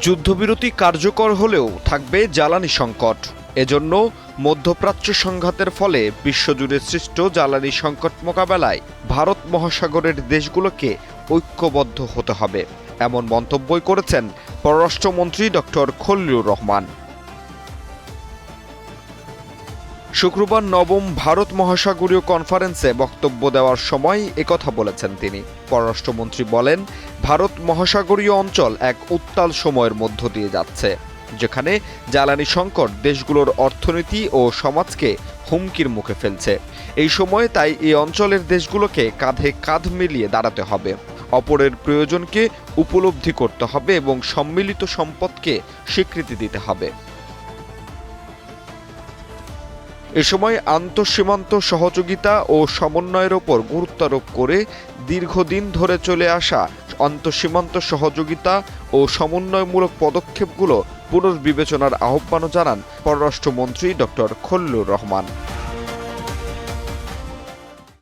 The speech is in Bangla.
যুদ্ধবিরতি কার্যকর হলেও থাকবে জ্বালানি সংকট। এজন্য মধ্যপ্রাচ্য সংঘাতের ফলে বিশ্বজুড়ে সৃষ্ট জ্বালানি সংকট মোকাবেলায় ভারত মহাসাগরের দেশগুলোকে ঐক্যবদ্ধ হতে হবে, এমন মন্তব্যই করেছেন পররাষ্ট্রমন্ত্রী ডক্টর খলিলুর রহমান। শুক্রবার নবম ভারত মহাসাগরীয় কনফারেন্সে বক্তব্য দেওয়ার সময় একথা বলেছেন তিনি। পররাষ্ট্রমন্ত্রী বলেন, ভারত মহাসাগরীয় অঞ্চল এক উত্তাল সময়ের মধ্য দিয়ে যাচ্ছে, যেখানে জ্বালানি সংকট দেশগুলোর অর্থনীতি ও সমাজকে হুমকির মুখে ফেলছে। এই সময়ে তাই এই অঞ্চলের দেশগুলোকে কাঁধে কাঁধ মিলিয়ে দাঁড়াতে হবে, অপরের প্রয়োজনকে উপলব্ধি করতে হবে এবং সম্মিলিত সম্পদকে স্বীকৃতি দিতে হবে। এ সময় আন্তঃসীমান্ত সহযোগিতা ও সমন্বয়ের ওপর গুরুত্ব আরোপ করে দীর্ঘদিন ধরে চলে আসা আন্তঃসীমান্ত সহযোগিতা ও সমন্বয়মূলক পদক্ষেপগুলো পুনর্বিবেচনার আহ্বানও জানান পররাষ্ট্রমন্ত্রী ডক্টর খলিলুর রহমান।